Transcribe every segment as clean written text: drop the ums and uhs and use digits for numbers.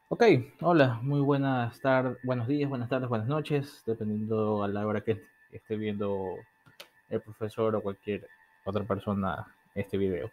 Ok, hola, muy buenas tardes, buenos días, buenas tardes, buenas noches, dependiendo a la hora que esté viendo el profesor o cualquier otra persona este video.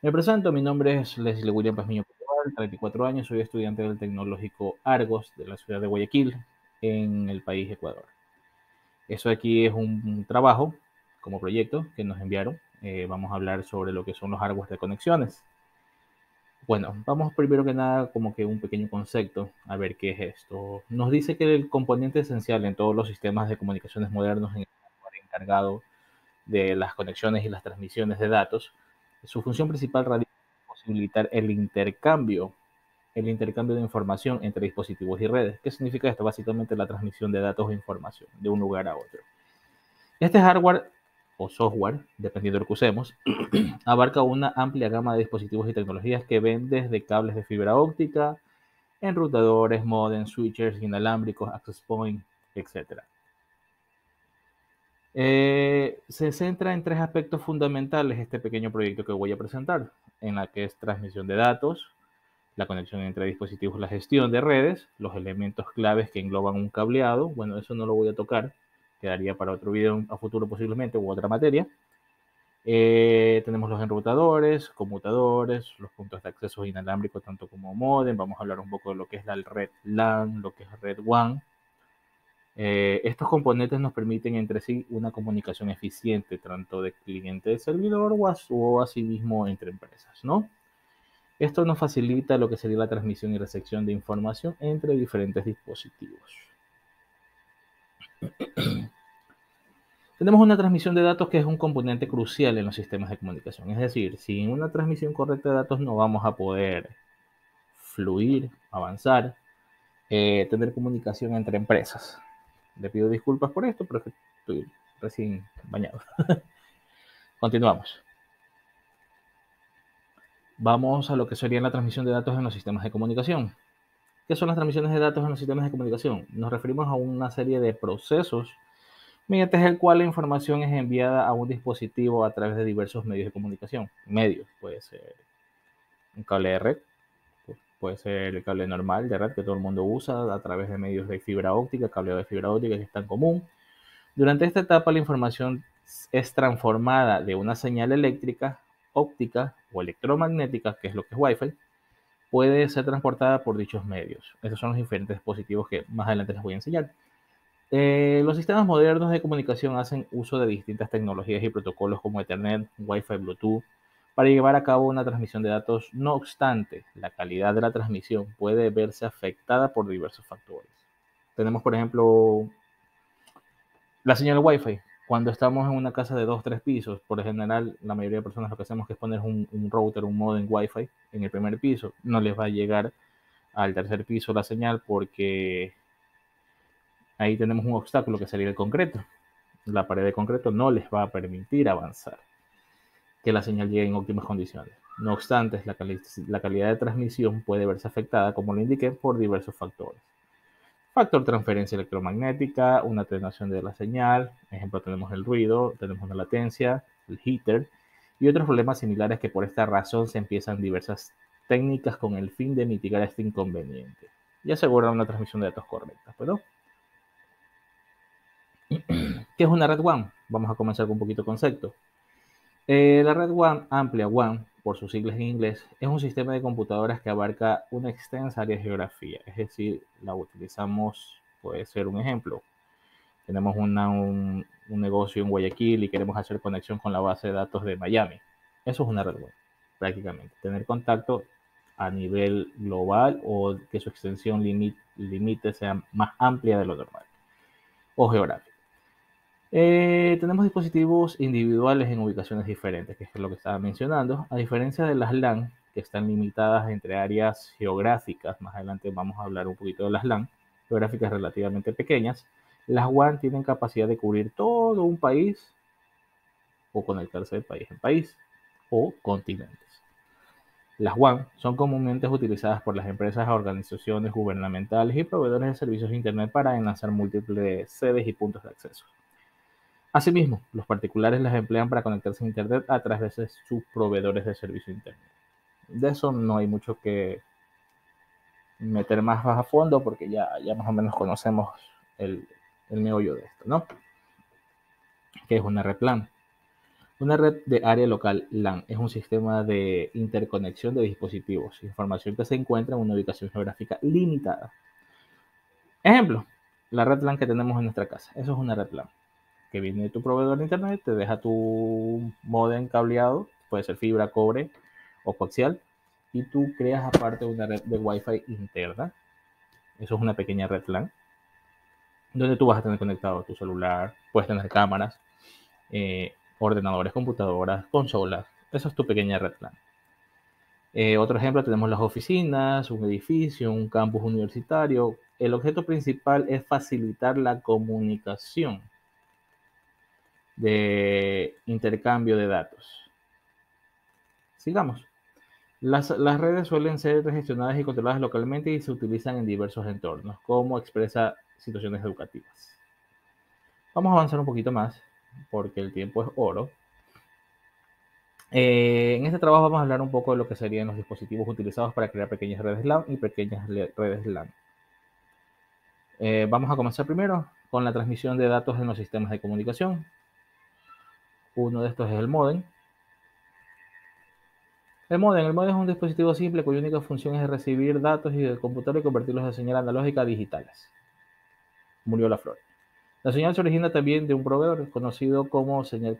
Me presento, mi nombre es Leslie William Pazmiño Portugal, 34 años, soy estudiante del Tecnológico Argos de la ciudad de Guayaquil, en el país Ecuador. Eso aquí es un trabajo como proyecto que nos enviaron. Vamos a hablar sobre lo que son los hardware de conexiones. Bueno, vamos primero que nada como que un pequeño concepto, a ver qué es esto. Nos dice que el componente esencial en todos los sistemas de comunicaciones modernos en el hardware encargado de las conexiones y las transmisiones de datos, su función principal radica en posibilitar el intercambio de información entre dispositivos y redes. ¿Qué significa esto? Básicamente la transmisión de datos e información de un lugar a otro. Este hardware o software, dependiendo de lo que usemos, abarca una amplia gama de dispositivos y tecnologías que ven desde cables de fibra óptica, enrutadores, modems, switches inalámbricos, access point, etc. Se centra en tres aspectos fundamentales este pequeño proyecto que voy a presentar, en la que es transmisión de datos, la conexión entre dispositivos, la gestión de redes, los elementos claves que engloban un cableado. Bueno, eso no lo voy a tocar, quedaría para otro video a futuro posiblemente u otra materia. Tenemos los enrutadores, conmutadores, los puntos de acceso inalámbricos, tanto como modem. Vamos a hablar un poco de lo que es la red LAN, lo que es red WAN. Estos componentes nos permiten entre sí una comunicación eficiente, tanto de cliente de servidor o asimismo entre empresas, ¿no? Esto nos facilita lo que sería la transmisión y recepción de información entre diferentes dispositivos. Tenemos una transmisión de datos que es un componente crucial en los sistemas de comunicación. Es decir, sin una transmisión correcta de datos no vamos a poder fluir, avanzar, tener comunicación entre empresas. Le pido disculpas por esto, pero estoy recién bañado. Continuamos. Vamos a lo que sería la transmisión de datos en los sistemas de comunicación. ¿Qué son las transmisiones de datos en los sistemas de comunicación? Nos referimos a una serie de procesos mediante el cual la información es enviada a un dispositivo a través de diversos medios de comunicación. Medios, puede ser un cable de red, puede ser el cable normal de red que todo el mundo usa a través de medios de fibra óptica, cableado de fibra óptica que es tan común. Durante esta etapa la información es transformada de una señal eléctrica, óptica o electromagnética, que es lo que es Wi-Fi, puede ser transportada por dichos medios. Estos son los diferentes dispositivos que más adelante les voy a enseñar. Los sistemas modernos de comunicación hacen uso de distintas tecnologías y protocolos como Ethernet, Wi-Fi, Bluetooth, para llevar a cabo una transmisión de datos. No obstante, la calidad de la transmisión puede verse afectada por diversos factores. Tenemos, por ejemplo, la señal Wi-Fi. Cuando estamos en una casa de 2 o 3 pisos, por lo general, la mayoría de personas lo que hacemos es poner un router, un modem Wi-Fi en el primer piso. No les va a llegar al tercer piso la señal porque ahí tenemos un obstáculo que sería el concreto. La pared de concreto no les va a permitir avanzar, que la señal llegue en óptimas condiciones. No obstante, la calidad de transmisión puede verse afectada, como lo indiqué, por diversos factores. Factor transferencia electromagnética, una atenuación de la señal, ejemplo tenemos el ruido, tenemos la latencia, el jitter y otros problemas similares que por esta razón se empiezan diversas técnicas con el fin de mitigar este inconveniente y asegurar una transmisión de datos correcta. ¿Pero qué es una red WAN? Vamos a comenzar con un poquito de concepto. La red WAN, amplia WAN, por sus siglas en inglés, es un sistema de computadoras que abarca una extensa área de geografía. Es decir, la utilizamos, puede ser un ejemplo. Tenemos un negocio en Guayaquil y queremos hacer conexión con la base de datos de Miami. Eso es una red WAN, prácticamente. Tener contacto a nivel global o que su extensión límite sea más amplia de lo normal o geográfica. Tenemos dispositivos individuales en ubicaciones diferentes, que es lo que estaba mencionando, a diferencia de las LAN, que están limitadas entre áreas geográficas. Más adelante vamos a hablar un poquito de las LAN, geográficas relativamente pequeñas. Las WAN tienen capacidad de cubrir todo un país o conectarse de país en país o continentes. Las WAN son comúnmente utilizadas por las empresas, organizaciones gubernamentales y proveedores de servicios de Internet para enlazar múltiples sedes y puntos de acceso. Asimismo, los particulares las emplean para conectarse a Internet a través de sus proveedores de servicio de Internet. De eso no hay mucho meter más a fondo porque ya más o menos conocemos el meollo de esto, ¿no? Que es una red LAN. Una red de área local LAN es un sistema de interconexión de dispositivos, información que se encuentra en una ubicación geográfica limitada. Ejemplo, la red LAN que tenemos en nuestra casa. Eso es una red LAN que viene de tu proveedor de internet, te deja tu modem cableado, puede ser fibra, cobre o coaxial, y tú creas aparte una red de Wi-Fi interna. Eso es una pequeña red LAN, donde tú vas a tener conectado tu celular, puedes tener cámaras, ordenadores, computadoras, consolas. Eso es tu pequeña red LAN. Otro ejemplo, tenemos las oficinas, un edificio, un campus universitario. El objeto principal es facilitar la comunicación de intercambio de datos. Sigamos. Las redes suelen ser gestionadas y controladas localmente y se utilizan en diversos entornos, como expresa situaciones educativas. Vamos a avanzar un poquito más, porque el tiempo es oro. En este trabajo vamos a hablar un poco de lo que serían los dispositivos utilizados para crear pequeñas redes LAN y pequeñas redes LAN. Vamos a comenzar primero con la transmisión de datos en los sistemas de comunicación. Uno de estos es el módem. El módem es un dispositivo simple cuya única función es recibir datos y del computador y convertirlos en señal analógica a digitales. Murió la flor. La señal se origina también de un proveedor conocido como señal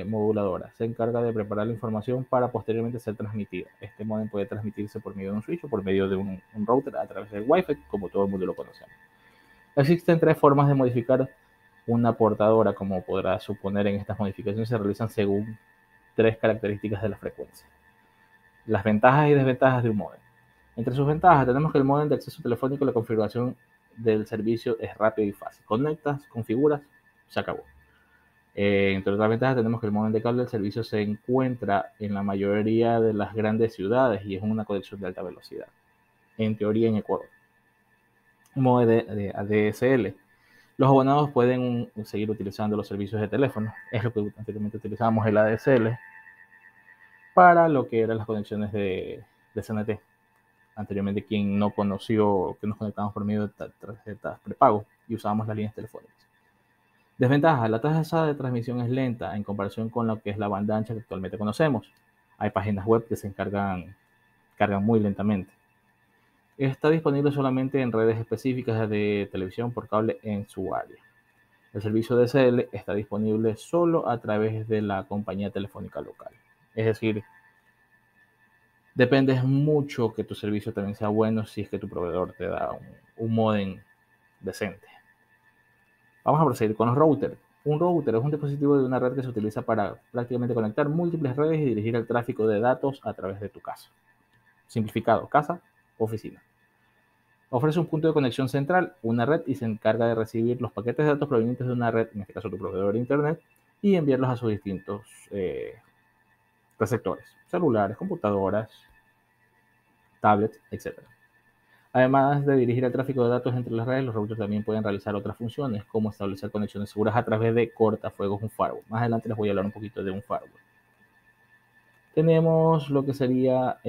moduladora. Se encarga de preparar la información para posteriormente ser transmitida. Este módem puede transmitirse por medio de un switch o por medio de un router a través del Wi-Fi, como todo el mundo lo conocemos. Existen tres formas de modificar una portadora, como podrás suponer. En estas modificaciones se realizan según tres características de la frecuencia. Las ventajas y desventajas de un módem. Entre sus ventajas tenemos que el módem de acceso telefónico, la configuración del servicio es rápido y fácil. Conectas, configuras, se acabó. Entre otras ventajas tenemos que el módem de cable del servicio se encuentra en la mayoría de las grandes ciudades y es una conexión de alta velocidad. En teoría en Ecuador. Módem de ADSL. Los abonados pueden seguir utilizando los servicios de teléfono. Es lo que anteriormente utilizábamos, el ADSL, para lo que eran las conexiones de CNT. Anteriormente, quien no conoció que nos conectamos por medio de tarjetas prepago y usábamos las líneas telefónicas. Desventaja: la tasa de transmisión es lenta en comparación con lo que es la banda ancha que actualmente conocemos. Hay páginas web que cargan muy lentamente. Está disponible solamente en redes específicas de televisión por cable en su área. El servicio DSL está disponible solo a través de la compañía telefónica local. Es decir, depende mucho que tu servicio también sea bueno si es que tu proveedor te da un módem decente. Vamos a proseguir con los routers. Un router es un dispositivo de una red que se utiliza para prácticamente conectar múltiples redes y dirigir el tráfico de datos a través de tu casa. Simplificado: casa, oficina. Ofrece un punto de conexión central, una red, y se encarga de recibir los paquetes de datos provenientes de una red, en este caso tu proveedor de internet, y enviarlos a sus distintos receptores: celulares, computadoras, tablets, etc. Además de dirigir el tráfico de datos entre las redes, los routers también pueden realizar otras funciones, como establecer conexiones seguras a través de cortafuegos, un firewall. Más adelante les voy a hablar un poquito de un firewall. Tenemos lo que sería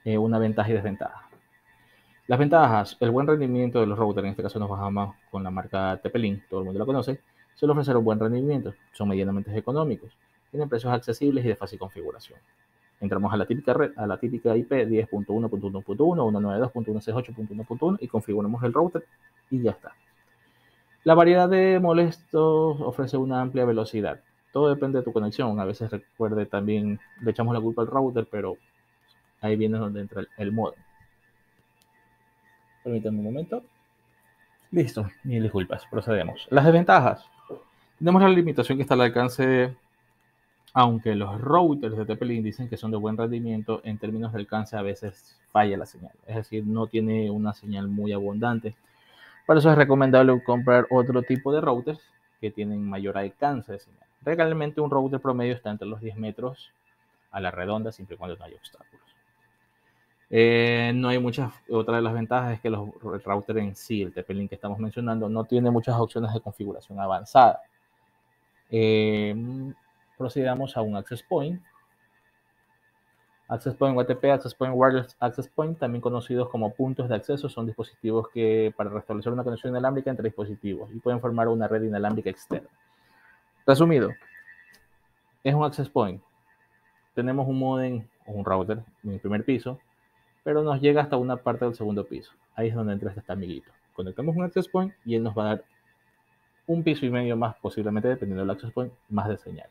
una ventaja y desventaja. Las ventajas: el buen rendimiento de los routers. En este caso nos bajamos con la marca TP-Link, todo el mundo la conoce. Suele ofrecer un buen rendimiento, son medianamente económicos, tienen precios accesibles y de fácil configuración. Entramos a la típica red, a la típica IP 10.1.1.1, 192.168.1.1 y configuramos el router y ya está. La variedad de molestos ofrece una amplia velocidad. Todo depende de tu conexión. A veces, recuerde, también le echamos la culpa al router, pero ahí viene donde entra el modem. Permítanme un momento. Listo, mil disculpas, procedemos. Las desventajas. Tenemos la limitación que está al alcance. Aunque los routers de TP-Link dicen que son de buen rendimiento, en términos de alcance a veces falla la señal. Es decir, no tiene una señal muy abundante. Por eso es recomendable comprar otro tipo de routers que tienen mayor alcance de señal. Realmente un router promedio está entre los 10 metros a la redonda, siempre y cuando no haya obstáculos. No hay muchas. Otra de las ventajas es que el router en sí, el TP-Link que estamos mencionando, no tiene muchas opciones de configuración avanzada. Procedamos a un access point. Access Point UTP, Access Point Wireless Access Point, también conocidos como puntos de acceso, son dispositivos que para restablecer una conexión inalámbrica entre dispositivos y pueden formar una red inalámbrica externa. Resumido, es un Access Point. Tenemos un modem o un router en el primer piso, pero nos llega hasta una parte del segundo piso. Ahí es donde entra este amiguito. Conectamos un Access Point y él nos va a dar un piso y medio más, posiblemente, dependiendo del Access Point, más de señal.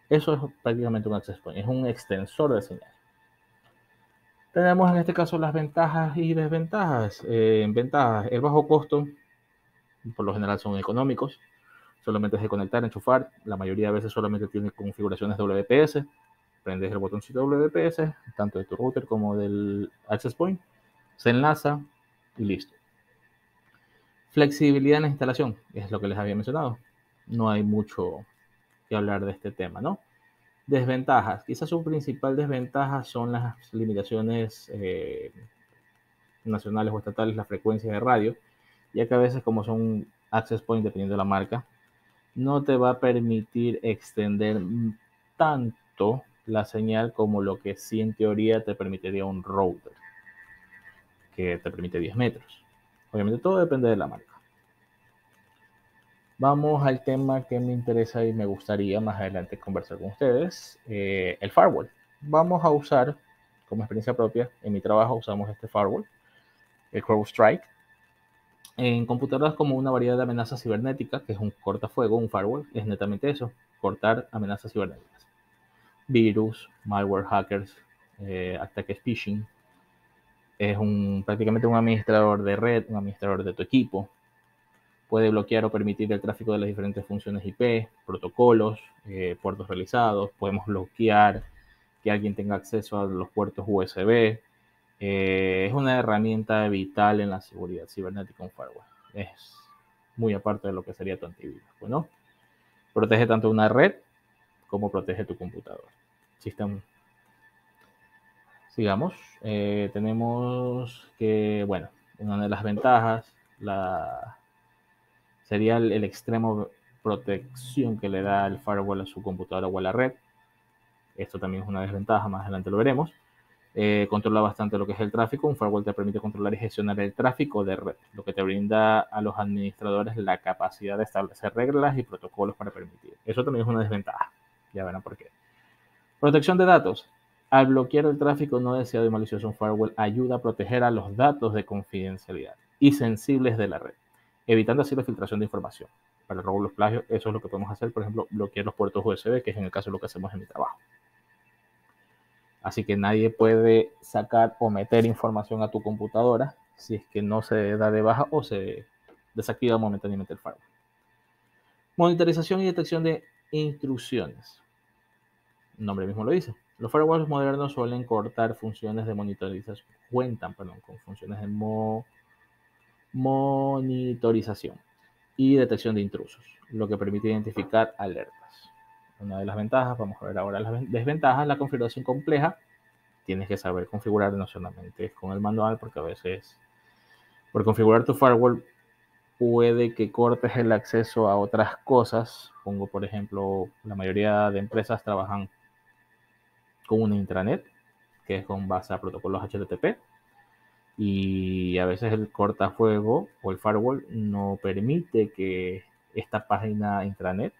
Eso es prácticamente un Access Point, es un extensor de señal. Tenemos en este caso las ventajas y desventajas. Ventajas, el bajo costo, por lo general son económicos, solamente es de conectar, enchufar, la mayoría de veces solamente tiene configuraciones WPS, prendes el botoncito WPS, tanto de tu router como del Access Point, se enlaza y listo. Flexibilidad en la instalación, es lo que les había mencionado. No hay mucho que hablar de este tema, ¿no? Desventajas, quizás su principal desventaja son las limitaciones nacionales o estatales, la frecuencia de radio, ya que a veces como son access point, dependiendo de la marca, no te va a permitir extender tanto la señal como lo que sí en teoría te permitiría un router, que te permite 10 metros. Obviamente todo depende de la marca. Vamos al tema que me interesa y me gustaría más adelante conversar con ustedes, el firewall. Vamos a usar, como experiencia propia, en mi trabajo usamos este firewall, el CrowdStrike, en computadoras como una variedad de amenazas cibernéticas, que es un cortafuego, un firewall, es netamente eso, cortar amenazas cibernéticas. Virus, malware, hackers, ataques phishing, es prácticamente un administrador de red, un administrador de tu equipo. Puede bloquear o permitir el tráfico de las diferentes funciones IP, protocolos, puertos realizados. Podemos bloquear que alguien tenga acceso a los puertos USB. Es una herramienta vital en la seguridad cibernética, un firewall. Es muy aparte de lo que sería tu antivirus. Bueno, protege tanto una red como protege tu computador. Sistema. Sigamos. Tenemos que, bueno, una de las ventajas sería el extremo protección que le da el firewall a su computadora o a la red. Esto también es una desventaja, más adelante lo veremos. Controla bastante lo que es el tráfico. Un firewall te permite controlar y gestionar el tráfico de red, lo que te brinda a los administradores la capacidad de establecer reglas y protocolos para permitir. Eso también es una desventaja. Ya verán por qué. Protección de datos. Al bloquear el tráfico no deseado y malicioso, un firewall ayuda a proteger a los datos de confidencialidad y sensibles de la red, evitando así la filtración de información. Para el robo y los plagios, eso es lo que podemos hacer, por ejemplo, bloquear los puertos USB, que es en el caso de lo que hacemos en mi trabajo. Así que nadie puede sacar o meter información a tu computadora si es que no se da de baja o se desactiva momentáneamente el firewall. Monitorización y detección de intrusiones. El nombre mismo lo dice. Los firewalls modernos suelen cortar funciones de monitorización, cuentan con funciones de monitorización y detección de intrusos, lo que permite identificar alertas. Una de las ventajas, vamos a ver ahora las desventajas, la configuración compleja. Tienes que saber configurar no solamente con el manual, porque a veces por configurar tu firewall puede que cortes el acceso a otras cosas. Pongo, por ejemplo, la mayoría de empresas trabajan con una intranet, que es con base a protocolos HTTP, y a veces el cortafuego o el firewall no permite que esta página intranet,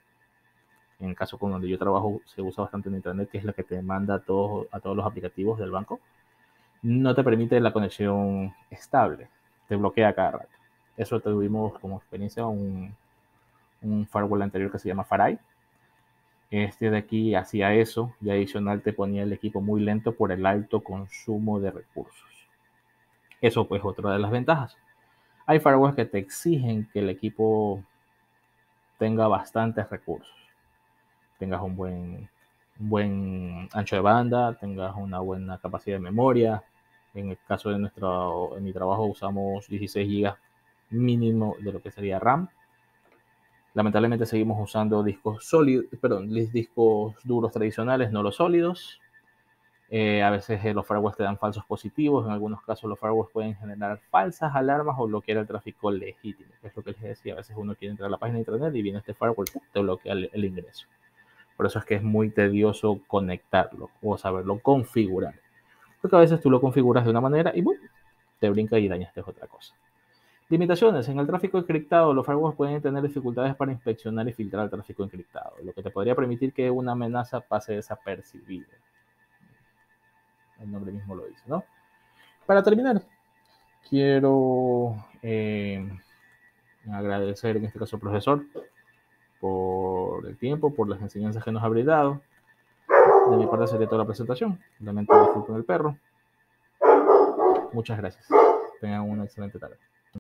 en el caso con donde yo trabajo se usa bastante en intranet, que es la que te manda a todos los aplicativos del banco, no te permite la conexión estable, te bloquea cada rato. Eso tuvimos como experiencia un firewall anterior que se llama Farai. Este de aquí hacía eso y adicional te ponía el equipo muy lento por el alto consumo de recursos. Eso pues otra de las ventajas. Hay firewalls que te exigen que el equipo tenga bastantes recursos, tengas un buen ancho de banda, tengas una buena capacidad de memoria. En el caso de en mi trabajo usamos 16 GB mínimo de lo que sería RAM. Lamentablemente seguimos usando discos sólidos, discos duros tradicionales, no los sólidos. A veces los firewalls te dan falsos positivos, en algunos casos los firewalls pueden generar falsas alarmas o bloquear el tráfico legítimo, que es lo que les decía. A veces uno quiere entrar a la página de internet y viene este firewall, te bloquea el ingreso. Por eso es que es muy tedioso conectarlo o saberlo configurar. Porque a veces tú lo configuras de una manera y ¡bum!, te brinca y dañaste otra cosa. Limitaciones. En el tráfico encriptado, los firewalls pueden tener dificultades para inspeccionar y filtrar el tráfico encriptado, lo que te podría permitir que una amenaza pase desapercibida. El nombre mismo lo dice, ¿no? Para terminar, quiero agradecer en este caso al profesor por el tiempo, por las enseñanzas que nos ha brindado. De mi parte sería toda la presentación. Lamento disculpen el perro. Muchas gracias. Tengan una excelente tarde.